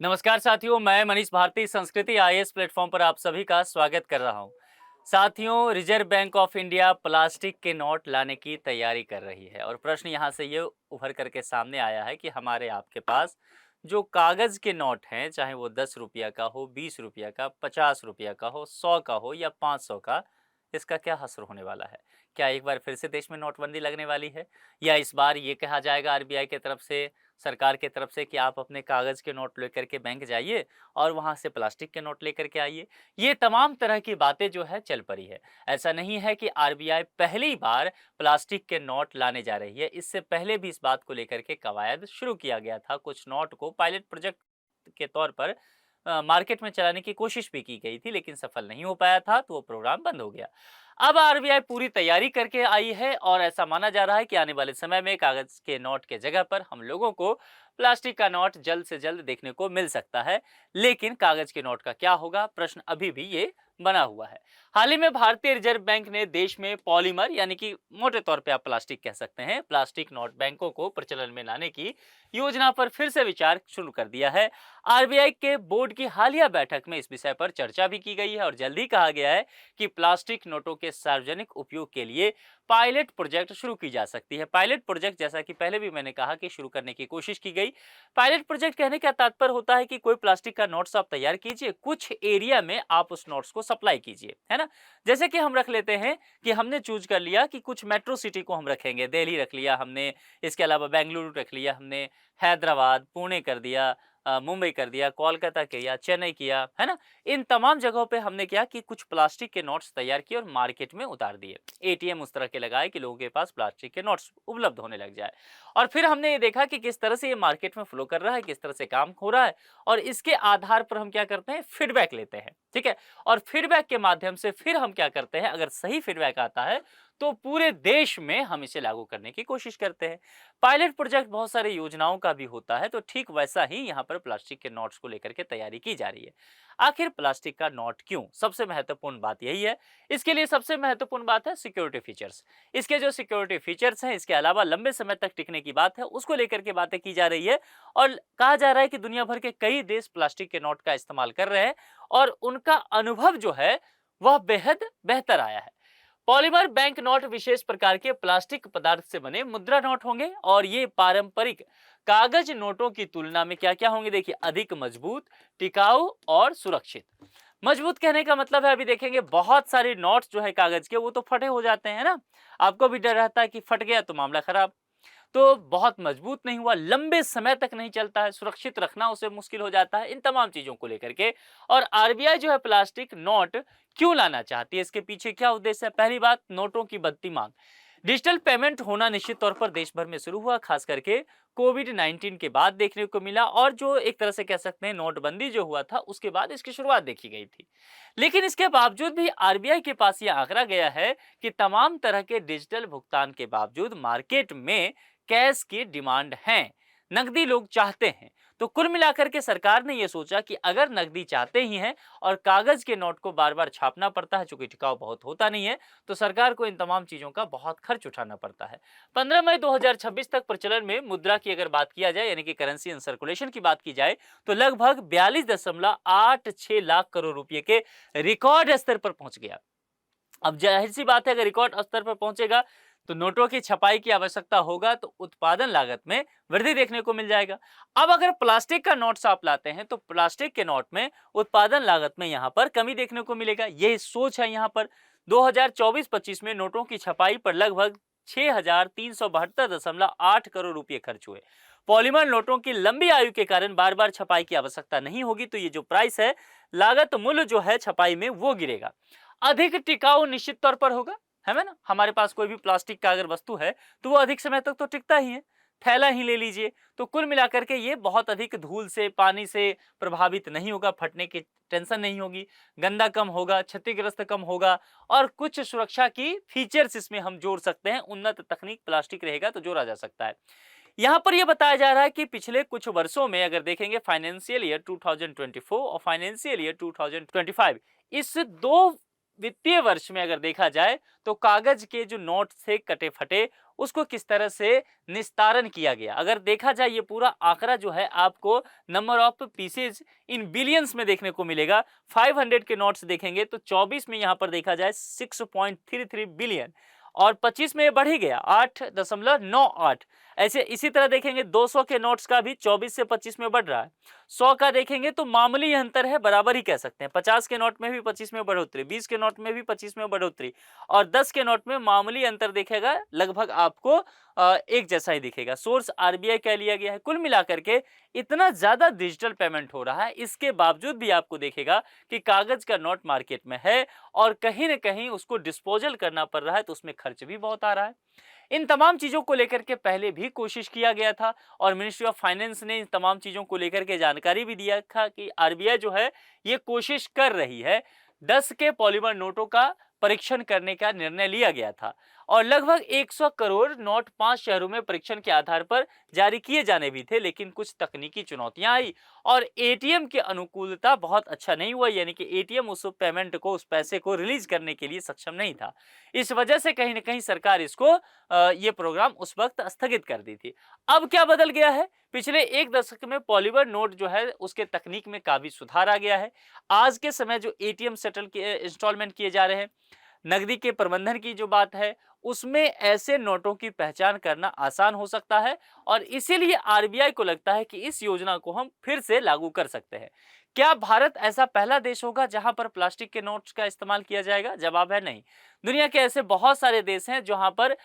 नमस्कार साथियों, मैं मनीष भारती संस्कृति आईएएस प्लेटफॉर्म पर आप सभी का स्वागत कर रहा हूं। साथियों, reserve bank of India plastic के नोट लाने की तैयारी कर रही है और प्रश्न यहां से ये उभर करके सामने आया है कि हमारे आपके पास जो कागज के नोट हैं, चाहे वो 10 रुपया का हो, 20 रुपया का, 50 रुपया का हो, 100 का हो या 500 का, इसका क्या हश्र होने वाला है? क्या एक बार फिर से देश में नोटबंदी लगने वाली है, या इस बार ये कहा जाएगा आरबीआई की तरफ से, सरकार की तरफ से, कि आप अपने कागज के नोट लेकर के बैंक जाइए और वहां से प्लास्टिक के नोट लेकर के आइए? ये तमाम तरह की बातें जो है चल पड़ी है। ऐसा नहीं है कि आरबीआई पहली बार प्लास्टिक के नोट लाने जा रही है। इससे पहले भी इस बात को लेकर के कवायद शुरू किया गया था। कुछ नोट को पायलट प्रोजेक्ट के तौर पर मार्केट में चलाने की कोशिश भी की गई थी, लेकिन सफल नहीं हो पाया था, तो वो प्रोग्राम बंद हो गया। अब आरबीआई पूरी तैयारी करके आई है और ऐसा माना जा रहा है कि आने वाले समय में कागज के नोट के जगह पर हम लोगों को प्लास्टिक का नोट जल्द से जल्द देखने को मिल सकता है। लेकिन कागज के नोट का क्या होगा, प्रश्न अभी भी ये बना हुआ है। हाल ही में भारतीय रिजर्व बैंक ने देश में पॉलीमर, यानी कि मोटे तौर पे आप प्लास्टिक कह सकते हैं, प्लास्टिक नोट बैंकों को प्रचलन में लाने की योजना पर फिर से विचार शुरू कर दिया है। आरबीआई के बोर्ड की हालिया बैठक में इस विषय पर चर्चा भी की गई है और जल्द ही कहा गया है कि प्लास्टिक नोटों के सार्वजनिक उपयोग के लिए पायलट प्रोजेक्ट शुरू की जा सकती है। पायलट प्रोजेक्ट, जैसा कि पहले भी मैंने कहा, कि शुरू करने की कोशिश की गई। पायलट प्रोजेक्ट कहने का तात्पर्य होता है कि कोई प्लास्टिक का नोट्स आप तैयार कीजिए, कुछ एरिया में आप उस नोट्स को सप्लाई कीजिए, है ना। जैसे कि हम रख लेते हैं कि हमने चूज कर लिया कि कुछ मेट्रो सिटी को हम रखेंगे, दिल्ली रख लिया हमने, इसके अलावा बेंगलुरु रख लिया हमने, हैदराबाद, पुणे कर दिया, मुंबई कर दिया, कोलकाता किया, चेन्नई किया, है ना। इन तमाम जगहों पे हमने क्या कि कुछ प्लास्टिक के नोट्स तैयार किए और मार्केट में उतार दिए। एटीएम उस तरह के लगाए कि लोगों के पास प्लास्टिक के नोट्स उपलब्ध होने लग जाए। और फिर हमने ये देखा कि किस तरह से ये मार्केट में फ्लो कर रहा है, किस तरह से काम हो रहा है, और इसके आधार पर हम क्या करते हैं, फीडबैक लेते हैं, ठीक है। और फीडबैक के माध्यम से फिर हम क्या करते हैं, अगर सही फीडबैक आता है तो पूरे देश में हम इसे लागू करने की कोशिश करते हैं। पायलट प्रोजेक्ट बहुत सारी योजनाओं का भी होता है, तो ठीक वैसा ही यहाँ पर प्लास्टिक के नोट्स को लेकर के तैयारी की जा रही है। आखिर प्लास्टिक का नोट क्यों? सबसे महत्वपूर्ण बात यही है। इसके लिए सबसे महत्वपूर्ण बात है सिक्योरिटी फीचर्स। इसके जो सिक्योरिटी फीचर्स हैं, इसके अलावा लंबे समय तक टिकने की बात है, उसको लेकर के बातें की जा रही है। और कहा जा रहा है कि दुनिया भर के कई देश प्लास्टिक के नोट का इस्तेमाल कर रहे हैं और उनका अनुभव जो है वह बेहद बेहतर आया है। पॉलीमर बैंक नोट विशेष प्रकार के प्लास्टिक पदार्थ से बने मुद्रा नोट होंगे और ये पारंपरिक कागज नोटों की तुलना में क्या क्या होंगे, देखिए, अधिक मजबूत, टिकाऊ और सुरक्षित। मजबूत कहने का मतलब है, अभी देखेंगे बहुत सारे नोट्स जो है कागज के, वो तो फटे हो जाते हैं ना। आपको भी डर रहता है कि फट गया तो मामला खराब। तो बहुत मजबूत नहीं हुआ, लंबे समय तक नहीं चलता है, सुरक्षित रखना उसे मुश्किल हो जाता है, इन तमाम चीजों को लेकर के। और आरबीआई जो है प्लास्टिक नोट क्यों लाना चाहती है, इसके पीछे क्या उद्देश्य है? पहली बात, नोटों की बढ़ती मांग। डिजिटल पेमेंट होना निश्चित तौर पर देश भर में शुरू हुआ, खास करके कोविड-19 के बाद देखने को मिला, और जो एक तरह से कह सकते हैं नोटबंदी जो हुआ था उसके बाद इसकी शुरुआत देखी गई थी। लेकिन इसके बावजूद भी आरबीआई के पास यह आंकड़ा गया है कि तमाम तरह के डिजिटल भुगतान के बावजूद मार्केट में कैश की डिमांड है, नकदी लोग चाहते हैं। तो कुल मिलाकर के सरकार ने यह सोचा कि अगर नकदी चाहते ही हैं और कागज के नोट को बार बार छापना पड़ता है, चूंकि टिकाऊ बहुत होता नहीं है, तो सरकार को इन तमाम चीजों का बहुत खर्च उठाना पड़ता है। 15 मई 2026 तक प्रचलन में मुद्रा की अगर बात किया जाए, यानी कि करेंसी इन सर्कुलेशन की बात की जाए, तो लगभग 42.86 लाख करोड़ रुपए के रिकॉर्ड स्तर पर पहुंच गया। अब जाहिर सी बात है, अगर रिकॉर्ड स्तर पर पहुंचेगा तो नोटों की छपाई की आवश्यकता होगा, तो उत्पादन लागत में वृद्धि देखने को मिल जाएगा। अब अगर प्लास्टिक का नोट्स आप लाते हैं तो प्लास्टिक के नोट में उत्पादन लागत में यहां पर कमी देखने को मिलेगा, यही सोच है यहां पर। 2024-25 में नोटों की छपाई पर लगभग 6,372.8 करोड़ रुपए खर्च हुए। पॉलीमर नोटों की लंबी आयु के कारण बार बार छपाई की आवश्यकता नहीं होगी, तो ये जो प्राइस है, लागत मूल्य जो है छपाई में, वो गिरेगा। अधिक टिकाऊ निश्चित तौर पर होगा, है ना। हमारे पास कोई भी प्लास्टिक का अगर वस्तु है तो वो अधिक समय तक तो टिकता ही है। थैला ही ले लीजिए, तो कुल मिलाकर के ये बहुत अधिक धूल से, पानी से प्रभावित नहीं होगा, फटने की टेंशन नहीं होगी, गंदा कम होगा, क्षतिग्रस्त कम होगा, और कुछ सुरक्षा की फीचर्स इसमें हम जोड़ सकते हैं। उन्नत तकनीक प्लास्टिक रहेगा तो जोड़ा जा सकता है। यहाँ पर यह बताया जा रहा है कि पिछले कुछ वर्षों में अगर देखेंगे, फाइनेंशियल ईयर 2024 और फाइनेंशियल ईयर 2025, इस दो वित्तीय वर्ष में अगर देखा जाए तो कागज के जो नोट थे कटे फटे, उसको किस तरह से निस्तारण किया गया। अगर देखा जाए ये पूरा आंकड़ा जो है आपको number of pieces in billions में देखने को मिलेगा। 500 के नोट्स देखेंगे तो 24 में यहाँ पर देखा जाए 6.33 बिलियन और 25 में ये बढ़ ही गया 8.98। ऐसे इसी तरह देखेंगे 200 के नोट्स का भी 24 से 25 में बढ़ रहा है। 100 का देखेंगे तो मामूली अंतर है, बराबर ही कह सकते हैं। 50 के नोट में भी 25 में बढ़ोतरी, 20 के नोट में भी 25 में बढ़ोतरी और 10 के नोट में मामूली अंतर दिखेगा, लगभग आपको एक जैसा ही दिखेगा। सोर्स आरबीआई कह लिया गया है। कुल मिलाकर के इतना ज्यादा डिजिटल पेमेंट हो रहा है, इसके बावजूद भी आपको देखेगा कि कागज का नोट मार्केट में है और कहीं ना कहीं उसको डिस्पोजल करना पड़ रहा है, तो उसमें खर्च भी बहुत आ रहा है। इन तमाम चीजों को लेकर के पहले भी कोशिश किया गया था और मिनिस्ट्री ऑफ फाइनेंस ने इन तमाम चीजों को लेकर के जानकारी भी दिया था कि आरबीआई जो है ये कोशिश कर रही है। 10 के पॉलीमर नोटों का परीक्षण करने का निर्णय लिया गया था और लगभग 100 करोड़ नोट 5 शहरों में परीक्षण के आधार पर जारी किए जाने भी थे, लेकिन कुछ तकनीकी चुनौतियां आई और एटीएम की अनुकूलता बहुत अच्छा नहीं हुआ, यानी कि एटीएम उस पेमेंट को, उस पैसे को रिलीज करने के लिए सक्षम नहीं था। इस वजह से कहीं ना कहीं सरकार इसको ये प्रोग्राम उस वक्त स्थगित कर दी थी। अब क्या बदल गया है? पिछले एक दशक में पॉलीमर नोट जो है उसके तकनीक में काफी सुधार आ गया है। आज के समय जो एटीएम सेटल के इंस्टॉलमेंट किए जा रहे हैं, नकदी के प्रबंधन की जो बात है, उसमें ऐसे नोटों की पहचान करना आसान हो सकता है और इसीलिए आरबीआई को लगता है कि इस योजना को हम फिर से लागू कर सकते हैं। क्या भारत ऐसा पहला देश होगा जहां पर प्लास्टिक के नोट्स का इस्तेमाल किया जाएगा? जवाब है नहीं। दुनिया के ऐसे बहुत सारे देश हैं जहां पर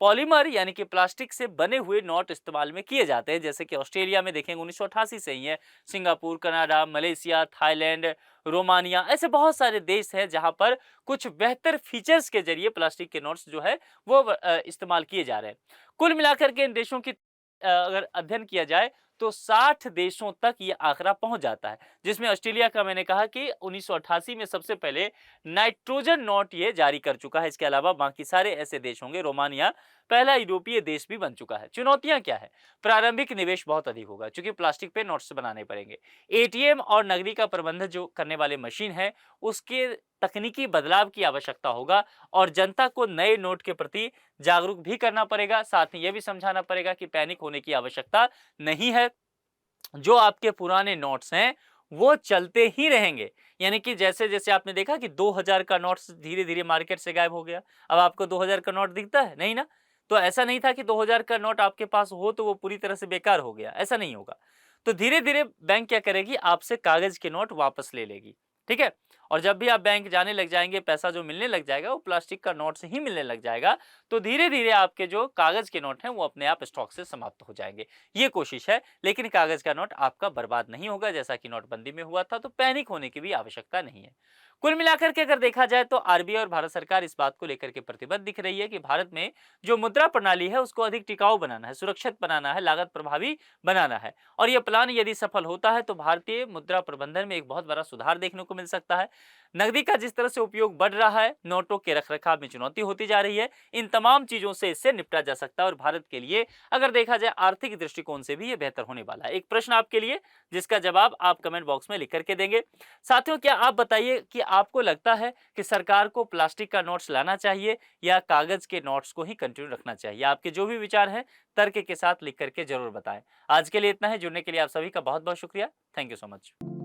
पॉलीमर यानी कि प्लास्टिक से बने हुए नोट इस्तेमाल में किए जाते हैं, जैसे कि ऑस्ट्रेलिया में देखेंगे 1988 से ही है, Singapore, Canada, Malaysia, Thailand, Romania, ऐसे बहुत सारे देश हैं जहां पर कुछ बेहतर फीचर्स के जरिए प्लास्टिक के नोट्स जो है वो इस्तेमाल किए जा रहे हैं। कुल मिलाकर के इन देशों की अगर अध्ययन किया जाए तो 60 देशों तक ये आंकड़ा पहुंच जाता है, जिसमें ऑस्ट्रेलिया का मैंने कहा कि 1988 में सबसे पहले नाइट्रोजन नोट ये जारी कर चुका है। इसके अलावा बाकी सारे ऐसे देश होंगे। रोमानिया पहला यूरोपीय देश भी बन चुका है। चुनौतियां क्या है? प्रारंभिक निवेश बहुत अधिक होगा क्योंकि प्लास्टिक पे नोट्स बनाने पड़ेंगे। एटीएम और नकदी का प्रबंधन जो करने वाले मशीन है उसके तकनीकी बदलाव की आवश्यकता होगा और जनता को नए नोट के प्रति जागरूक भी करना पड़ेगा। साथ ही यह भी समझाना पड़ेगा कि पैनिक होने की आवश्यकता नहीं है, जो आपके पुराने नोट्स हैं वो चलते ही रहेंगे। यानी कि जैसे जैसे आपने देखा कि 2000 का नोट्स धीरे धीरे मार्केट से गायब हो गया, अब आपको 2000 का नोट दिखता है नहीं ना? तो ऐसा नहीं था कि 2000 का नोट आपके पास हो तो वो पूरी तरह से बेकार हो गया, ऐसा नहीं होगा। तो धीरे धीरे बैंक क्या करेगी, आपसे कागज के नोट वापस ले लेगी। ठीक है, और जब भी आप बैंक जाने लग जाएंगे, पैसा जो मिलने लग जाएगा वो प्लास्टिक का नोट से ही मिलने लग जाएगा। तो धीरे धीरे आपके जो कागज के नोट हैं वो अपने आप स्टॉक से समाप्त हो जाएंगे। ये कोशिश है, लेकिन कागज का नोट आपका बर्बाद नहीं होगा जैसा कि नोटबंदी में हुआ था। तो पैनिक होने की भी आवश्यकता नहीं है। कुल मिलाकर के अगर देखा जाए तो आरबीआई और भारत सरकार इस बात को लेकर के प्रतिबद्ध दिख रही है कि भारत में जो मुद्रा प्रणाली है उसको अधिक टिकाऊ बनाना है, सुरक्षित बनाना है, लागत प्रभावी बनाना है। और यह प्लान यदि सफल होता है तो भारतीय मुद्रा प्रबंधन में एक बहुत बड़ा सुधार देखने को मिल सकता है। नकदी का जिस तरह से उपयोग बढ़ रहा है, नोटों के रखरखाव में चुनौती होती जा रही है, इन तमाम चीजों से इससे निपटा जा सकता है और भारत के लिए अगर देखा जाए आर्थिक दृष्टिकोण से भी ये बेहतर होने वाला है। एक प्रश्न आपके लिए जिसका जवाब आप कमेंट बॉक्स में लिख करके देंगे। साथियों, क्या आप बताइए कि आपको लगता है कि सरकार को प्लास्टिक का नोट्स लाना चाहिए या कागज के नोट्स को ही कंटिन्यू रखना चाहिए? आपके जो भी विचार हैं तर्क के साथ लिख करके जरूर बताएं। आज के लिए इतना है। जुड़ने के लिए आप सभी का बहुत बहुत शुक्रिया। Thank you so much.